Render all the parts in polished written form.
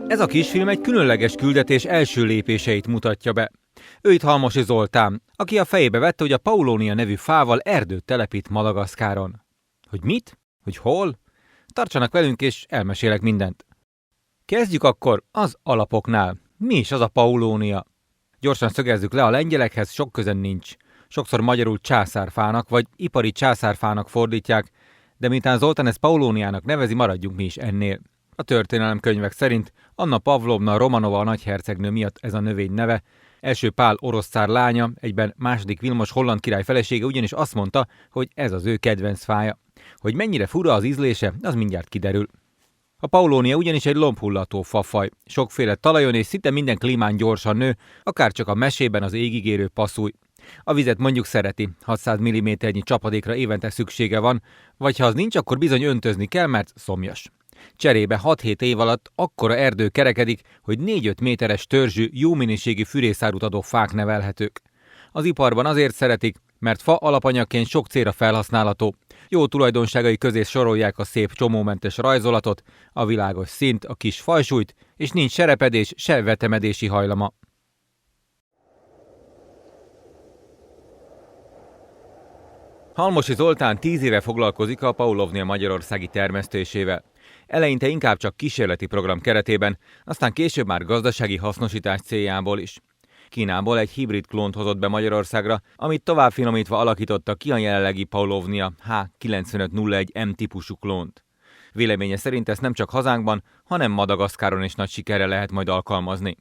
Ez a kisfilm egy különleges küldetés első lépéseit mutatja be. Ő itt Halmosi Zoltán, aki a fejébe vette, hogy a Paulownia nevű fával erdőt telepít Madagaszkáron. Hogy mit? Hogy hol? Tartsanak velünk, és elmesélek mindent. Kezdjük akkor az alapoknál. Mi is az a Paulownia? Gyorsan szögezzük le, a lengyelekhez sok közen nincs. Sokszor magyarul császárfának, vagy ipari császárfának fordítják, de miután Zoltán ezt Paulowniának nevezi, maradjunk mi is ennél. A történelemkönyvek szerint Anna Pavlovna Romanova a nagyhercegnő miatt ez a növény neve. Első Pál orosz cár lánya, egyben második Vilmos holland király felesége ugyanis azt mondta, hogy ez az ő kedvenc fája. Hogy mennyire fura az ízlése, az mindjárt kiderül. A Paulownia ugyanis egy lombhullató fafaj. Sokféle talajon és szinte minden klímán gyorsan nő, akárcsak a mesében az égig érő passzúj. A vizet mondjuk szereti, 600 mm-nyi csapadékra évente szüksége van, vagy ha az nincs, akkor bizony öntözni kell, mert szomjas. Cserébe 6-7 év alatt akkora erdő kerekedik, hogy 4-5 méteres törzsű, jó minőségű fűrészárút adó fák nevelhetők. Az iparban azért szeretik, mert fa alapanyagként sok célra felhasználható. Jó tulajdonságai közé sorolják a szép csomómentes rajzolatot, a világos színt, a kis fajsúlyt, és nincs serepedés, se vetemedési hajlama. Halmosi Zoltán 10 éve foglalkozik a Paulownia magyarországi termesztésével. Eleinte inkább csak kísérleti program keretében, aztán később már gazdasági hasznosítás céljából is. Kínából egy hibrid klónt hozott be Magyarországra, amit tovább finomítva alakította ki a jelenlegi Paulownia H9501M típusú klónt. Véleménye szerint ezt nem csak hazánkban, hanem Madagaszkáron is nagy sikerrel lehet majd alkalmazni.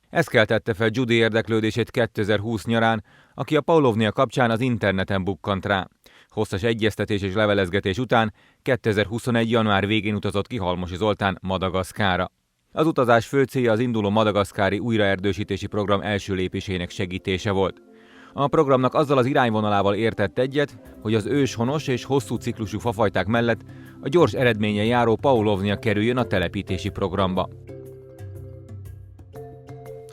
Ez keltette fel Judy érdeklődését 2020 nyarán, aki a Paulownia kapcsán az interneten bukkant rá. Hosszas egyeztetés és levelezgetés után 2021. január végén utazott ki Halmosi Zoltán Madagaszkárra. Az utazás fő célja az induló madagaszkári újraerdősítési program első lépésének segítése volt. A programnak azzal az irányvonalával értett egyet, hogy az őshonos és hosszú ciklusú fafajták mellett a gyors eredménnyel járó Paulownia kerüljön a telepítési programba.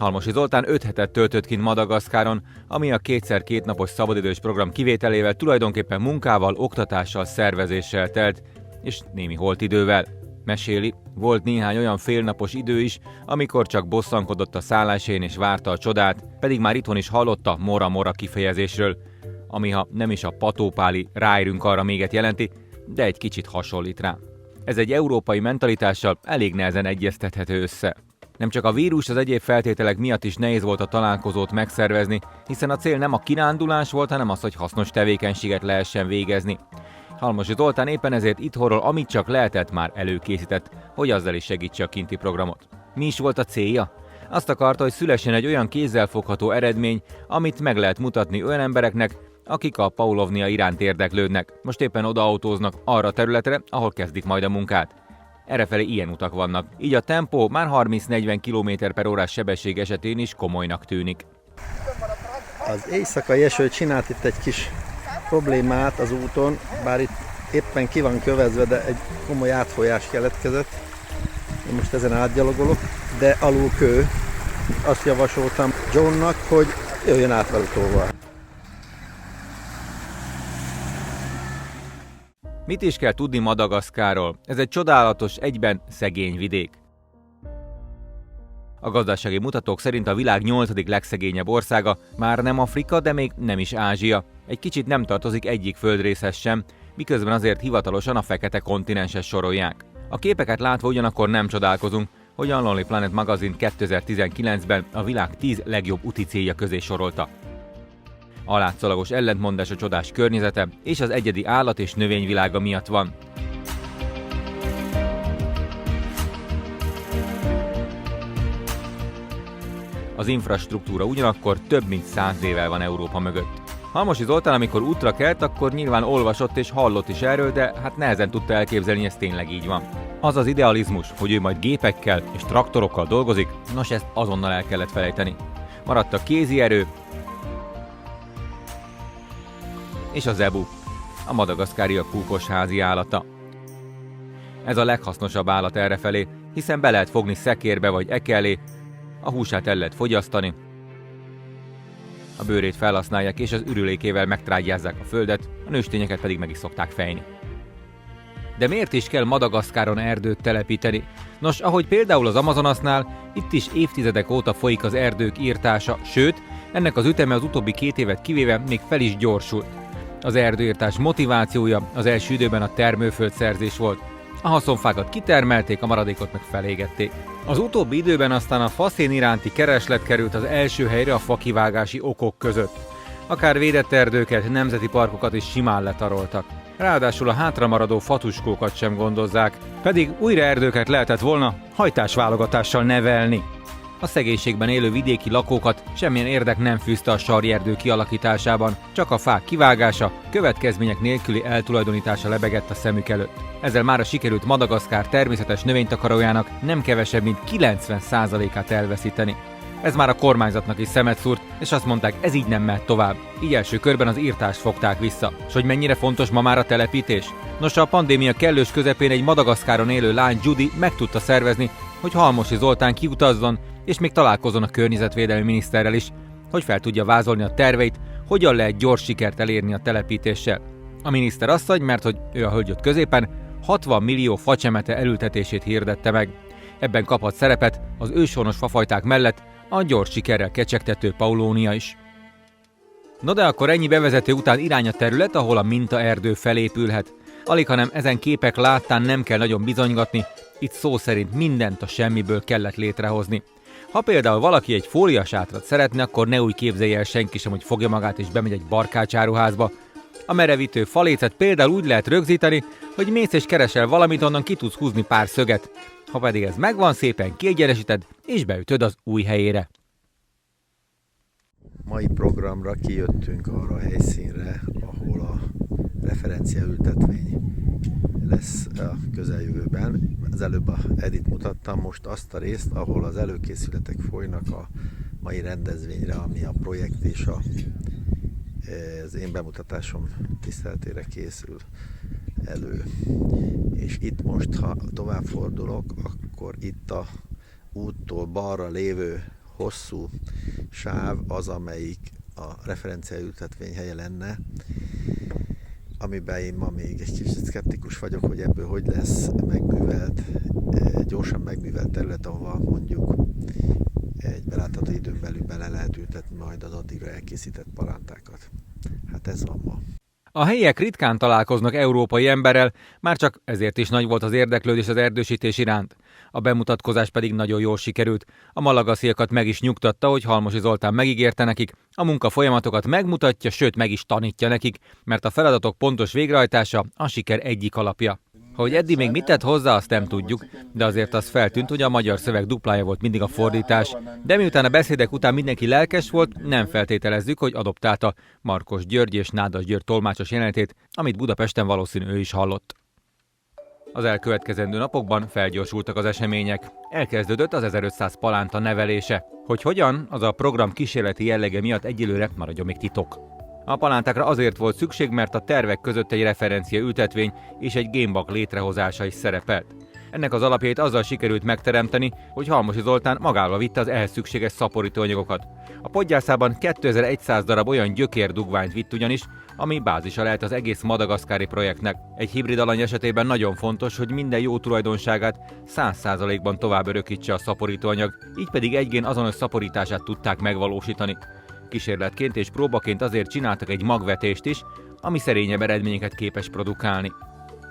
Halmosi Zoltán 5 hetet töltött kint Madagaszkáron, ami a 2x2 napos szabadidős program kivételével tulajdonképpen munkával, oktatással, szervezéssel telt, és némi holtidővel. Meséli, volt néhány olyan félnapos idő is, amikor csak bosszankodott a szállásén és várta a csodát, pedig már itthon is hallotta mora-mora kifejezésről, ami ha nem is a patópáli ráérünk arra méget jelenti, de egy kicsit hasonlít rá. Ez egy európai mentalitással elég nehezen egyeztethető össze. Nem csak a vírus, az egyéb feltételek miatt is nehéz volt a találkozót megszervezni, hiszen a cél nem a kirándulás volt, hanem az, hogy hasznos tevékenységet lehessen végezni. Halmosi Zoltán éppen ezért itthonról, amit csak lehetett, már előkészített, hogy azzal is segítse a kinti programot. Mi is volt a célja? Azt akarta, hogy szülessen egy olyan kézzelfogható eredmény, amit meg lehet mutatni olyan embereknek, akik a Paulownia iránt érdeklődnek. Most éppen odaautóznak arra a területre, ahol kezdik majd a munkát. Errefelé ilyen utak vannak, így a tempó már 30-40 km/h sebesség esetén is komolynak tűnik. Az éjszakai eső csinált itt egy kis problémát az úton, bár itt éppen ki van kövezve, de egy komoly átfolyás keletkezett. Én most ezen átgyalogolok, de alul kő. Azt javasoltam Johnnak, hogy jöjjön át velutóval. Mit is kell tudni Madagaszkárról? Ez egy csodálatos, egyben szegény vidék. A gazdasági mutatók szerint a világ 8. legszegényebb országa, már nem Afrika, de még nem is Ázsia. Egy kicsit nem tartozik egyik földrészhez sem, miközben azért hivatalosan a fekete kontinenshez sorolják. A képeket látva ugyanakkor nem csodálkozunk, hogy a Lonely Planet magazin 2019-ben a világ 10 legjobb úti célja közé sorolta. A látszólagos ellentmondás a csodás környezete és az egyedi állat- és növényvilága miatt van. Az infrastruktúra ugyanakkor több mint 100 évvel van Európa mögött. Halmosi Zoltán, amikor útra kelt, akkor nyilván olvasott és hallott is erről, de hát nehezen tudta elképzelni, ez tényleg így van. Az az idealizmus, hogy ő majd gépekkel és traktorokkal dolgozik, nos, ezt azonnal el kellett felejteni. Maradt a kézi erő és a zebu, a madagaszkáriak kúkos házi állata. Ez a leghasznosabb állat errefelé, hiszen be lehet fogni szekérbe vagy ekellé, a húsát el lehet fogyasztani, a bőrét felhasználják és az ürülékével megtrágyázzák a földet, a nőstényeket pedig meg is szokták fejni. De miért is kell Madagaszkáron erdőt telepíteni? Nos, ahogy például az Amazonasnál, itt is évtizedek óta folyik az erdők írtása, sőt, ennek az üteme az utóbbi 2 évet kivéve még fel is gyorsult. Az erdőírtás motivációja az első időben a termőföldszerzés volt. A haszonfákat kitermelték, a maradékot meg felégették. Az utóbbi időben aztán a faszén iránti kereslet került az első helyre a fakivágási okok között. Akár védett erdőket, nemzeti parkokat is simán letaroltak. Ráadásul a hátramaradó fatuskókat sem gondozzák, pedig újra erdőket lehetett volna hajtásválogatással nevelni. A szegénységben élő vidéki lakókat semmilyen érdek nem fűzte a sarjerdő kialakításában, csak a fák kivágása, következmények nélküli eltulajdonítása lebegett a szemük előtt. Ezzel mára sikerült Madagaszkár természetes növénytakarójának nem kevesebb, mint 90%-át elveszíteni. Ez már a kormányzatnak is szemet szúrt, és azt mondták, ez így nem mehet tovább. Így első körben az írtást fogták vissza. És hogy mennyire fontos ma már a telepítés? Nos, a pandémia kellős közepén egy Madagaszkáron élő lány, Judy meg tudta szervezni, hogy Halmosi Zoltán kiutazzon, és még találkozzon a környezetvédelmi miniszterrel is, hogy fel tudja vázolni a terveit, hogyan lehet gyors sikert elérni a telepítéssel. A miniszter asszony, mert hogy ő a hölgyöt középen, 60 millió facsemete elültetését hirdette meg. Ebben kaphat szerepet az őshonos fafajták mellett a gyors sikerrel kecsegtető paulónia is. No de akkor ennyi bevezető után irány a terület, ahol a mintaerdő felépülhet. Alighanem ezen képek láttán nem kell nagyon bizonygatni, itt szó szerint mindent a semmiből kellett létrehozni. Ha például valaki egy fóliasátrat szeretne, akkor ne úgy képzelje el senki sem, hogy fogja magát és bemegy egy barkácsáruházba. A merevítő falécet például úgy lehet rögzíteni, hogy mész és keresel valamit, onnan ki tudsz húzni pár szöget. Ha pedig ez megvan, szépen kiegyenesíted és beütöd az új helyére. Mai programra kijöttünk arra a helyszínre, ahol a referenciaültetvény lesz a közeljövőben. Az előbb a Edit mutattam, most azt a részt, ahol az előkészületek folynak a mai rendezvényre, ami a projekt és az én bemutatásom tiszteletére készül elő. És itt most, ha tovább fordulok, akkor itt a úttól balra lévő hosszú sáv az, amelyik a referenciaültetvény helye lenne, amiben én ma még egy kicsit szkeptikus vagyok, hogy ebből hogy lesz megművelt, gyorsan megművelt terület, ahova mondjuk egy belátható időn belül bele lehet ültetni majd az addigra elkészített palántákat. Hát ez van ma. A helyiek ritkán találkoznak európai emberrel, már csak ezért is nagy volt az érdeklődés az erdősítés iránt. A bemutatkozás pedig nagyon jól sikerült. A malagasziakat meg is nyugtatta, hogy Halmosi Zoltán megígérte nekik, a munkafolyamatokat megmutatja, sőt meg is tanítja nekik, mert a feladatok pontos végrehajtása a siker egyik alapja. Hogy eddig még mit tett hozzá, azt nem tudjuk, de azért az feltűnt, hogy a magyar szöveg duplája volt mindig a fordítás. De miután a beszédek után mindenki lelkes volt, nem feltételezzük, hogy adoptálta Markos György és Nádas György tolmácsos jelenetét, amit Budapesten valószínű ő is hallott. Az elkövetkezendő napokban felgyorsultak az események. Elkezdődött az 1500 palánta nevelése. Hogy hogyan, az a program kísérleti jellege miatt egyelőre maradjon még titok. A palántákra azért volt szükség, mert a tervek között egy referencia ültetvény és egy gémbank létrehozása is szerepelt. Ennek az alapjait azzal sikerült megteremteni, hogy Halmosi Zoltán magával vitte az ehhez szükséges szaporítóanyagokat. A podgyászában 2100 darab olyan gyökérdugványt vitt ugyanis, ami bázisa lehet az egész madagaszkári projektnek. Egy hibrid alany esetében nagyon fontos, hogy minden jó tulajdonságát 100%-ban tovább örökítse a szaporítóanyag, így pedig egygén azonos szaporítását tudták megvalósítani. Kísérletként és próbaként azért csináltak egy magvetést is, ami szerényebb eredményeket képes produkálni.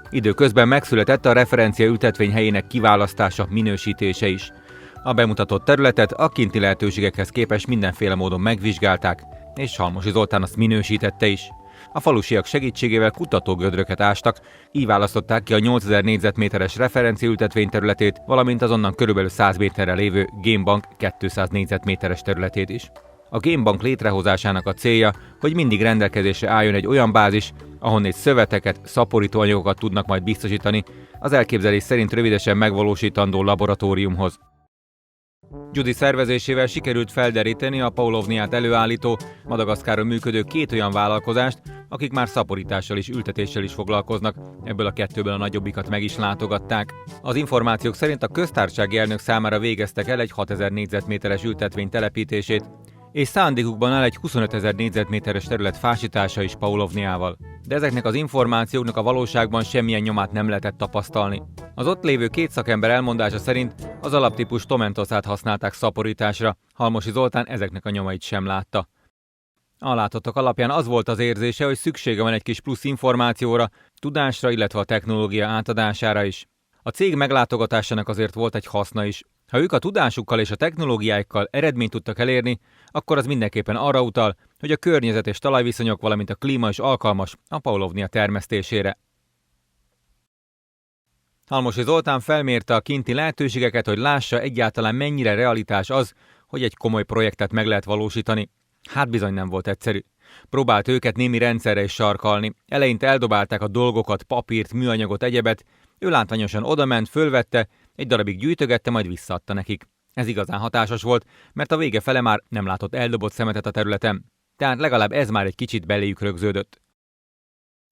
Időközben megszületett a referencia ültetvény helyének kiválasztása, minősítése is. A bemutatott területet a kinti lehetőségekhez képest mindenféle módon megvizsgálták, és Halmosi Zoltán azt minősítette is. A falusiak segítségével kutatógödröket ástak, így választották ki a 8000 négyzetméteres referenciaültetvény területét, valamint az onnan körülbelül 100 méterre lévő gémbank 200 négyzetméteres területét is. A gémbank létrehozásának a célja, hogy mindig rendelkezésre álljon egy olyan bázis, ahonnét szöveteket, szaporítóanyagokat tudnak majd biztosítani az elképzelés szerint rövidesen megvalósítandó laboratóriumhoz. Judy szervezésével sikerült felderíteni a paulovniát előállító, Madagaszkáron működő 2 olyan vállalkozást, akik már szaporítással és ültetéssel is foglalkoznak, ebből a 2-ből a nagyobbikat meg is látogatták. Az információk szerint a köztársasági elnök számára végeztek el egy 6000 négyzetméteres ültetvény telepítését, és szándékukban áll egy 25 000 négyzetméteres terület fásítása is Paulovniával. De ezeknek az információknak a valóságban semmilyen nyomát nem lehetett tapasztalni. Az ott lévő 2 szakember elmondása szerint az alaptípus Tomentosát használták szaporításra, Halmosi Zoltán ezeknek a nyomait sem látta. A látottak alapján az volt az érzése, hogy szüksége van egy kis plusz információra, tudásra, illetve a technológia átadására is. A cég meglátogatásának azért volt egy haszna is. Ha ők a tudásukkal és a technológiáikkal eredményt tudtak elérni, akkor az mindenképpen arra utal, hogy a környezet és talajviszonyok, valamint a klíma is alkalmas a Paulovnia termesztésére. Halmosi Zoltán felmérte a kinti lehetőségeket, hogy lássa egyáltalán mennyire realitás az, hogy egy komoly projektet meg lehet valósítani. Hát bizony nem volt egyszerű. Próbált őket némi rendszerre is sarkalni. Eleinte eldobálták a dolgokat, papírt, műanyagot, egyebet. Ő látványosan odament, fölvette, egy darabig gyűjtögette, majd visszaadta nekik. Ez igazán hatásos volt, mert a vége fele már nem látott eldobott szemetet a területen. Tehát legalább ez már egy kicsit beléjük rögződött.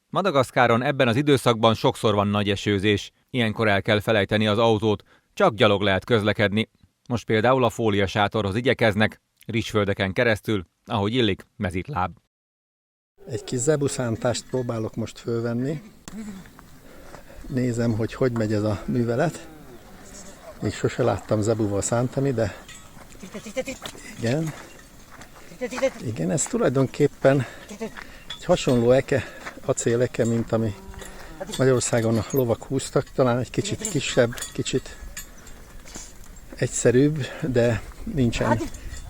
Madagaszkáron ebben az időszakban sokszor van nagy esőzés. Ilyenkor el kell felejteni az autót, csak gyalog lehet közlekedni. Most például a fóliasátorhoz igyekeznek, rizsföldeken keresztül, ahogy illik, mezitláb. Egy kis zebuszántást próbálok most fölvenni. Nézem, hogy megy ez a művelet. Még sose láttam zebuval szántani, de igen, ez tulajdonképpen egy hasonló acéleke, mint ami Magyarországon a lovak húztak, talán egy kicsit kisebb, kicsit egyszerűbb, de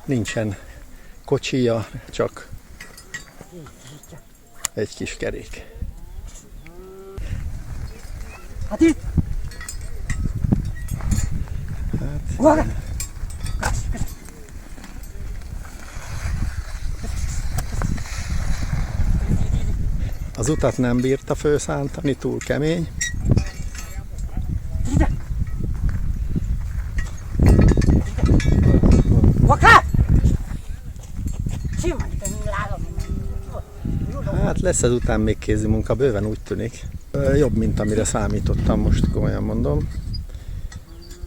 nincsen kocsija, csak egy kis kerék. Az utat nem bírta fölszántani, túl kemény. Hát lesz ezután még kézi munka, bőven úgy tűnik. Jobb, mint amire számítottam, most komolyan mondom.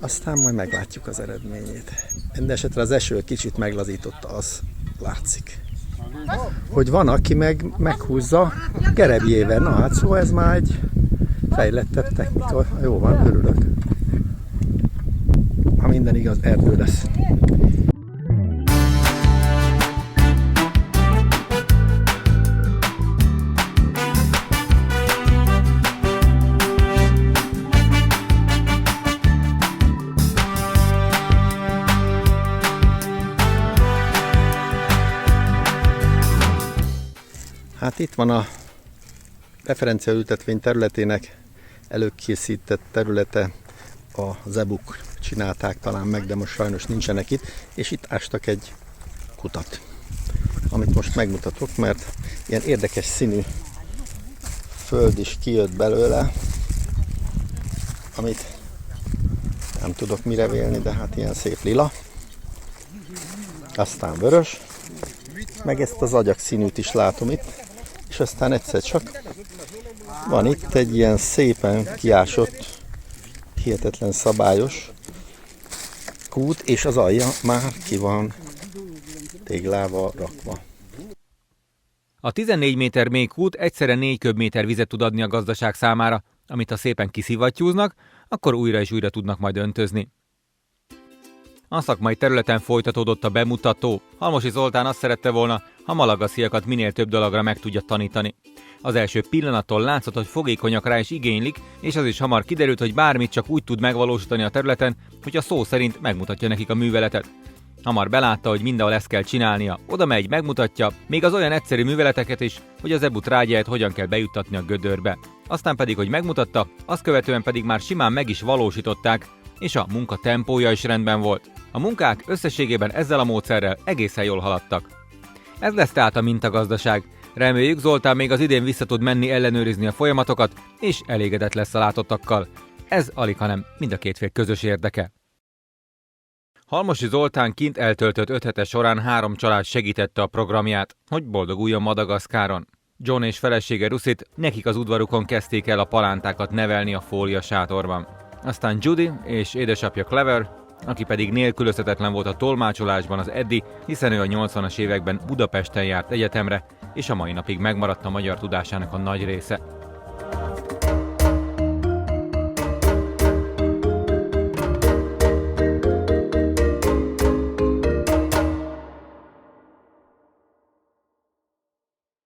Aztán majd meglátjuk az eredményét. Mindenesetre az eső kicsit meglazította, az látszik. Hogy van, aki meghúzza gerebjével. Na hát szóval ez már egy fejlettebb technika. Jó van, örülök. Ha minden igaz, erdő lesz. Hát itt van a referenciaültetvény területének előkészített területe, a zebuk csinálták talán meg, de most sajnos nincsenek itt, és itt ástak egy kutat, amit most megmutatok, mert ilyen érdekes színű föld is kijött belőle, amit nem tudok mire vélni, de hát ilyen szép lila, aztán vörös, meg ezt az agyak színűt is látom itt, és aztán egyszer csak van itt egy ilyen szépen kiásott, hihetetlen szabályos kút, és az alja már ki van téglával rakva. A 14 méter mély kút egyszerre 4 köbméter vizet tud adni a gazdaság számára, amit ha szépen kiszivattyúznak, akkor újra és újra tudnak majd öntözni. A szakmai területen folytatódott a bemutató. Halmosi Zoltán azt szerette volna, ha malagasziakat minél több dologra meg tudja tanítani. Az első pillanattól látszott, hogy fogékonyak rá is igénylik, és az is hamar kiderült, hogy bármit csak úgy tud megvalósítani a területen, hogy a szó szerint megmutatja nekik a műveletet. Hamar belátta, hogy mindenhol ezt kell csinálnia, oda megy, megmutatja, még az olyan egyszerű műveleteket is, hogy az zebu trágyáját hogyan kell bejuttatni a gödörbe. Aztán pedig, hogy megmutatta, azt követően pedig már simán meg is valósították, és a munka tempója is rendben volt. A munkák összességében ezzel a módszerrel egészen jól haladtak. Ez lesz tehát a mintagazdaság. Reméljük, Zoltán még az idén vissza tud menni ellenőrizni a folyamatokat, és elégedett lesz a látottakkal. Ez alighanem mind a két fél közös érdeke. Halmosi Zoltán kint eltöltött 5 hete során 3 család segítette a programját, hogy boldoguljon Madagaszkáron. John és felesége Ruszit nekik az udvarukon kezdték el a palántákat nevelni a fólia sátorban. Aztán Judy és édesapja Clever aki pedig nélkülözhetetlen volt a tolmácsolásban az Eddi, hiszen ő a 80-as években Budapesten járt egyetemre, és a mai napig megmaradt a magyar tudásának a nagy része.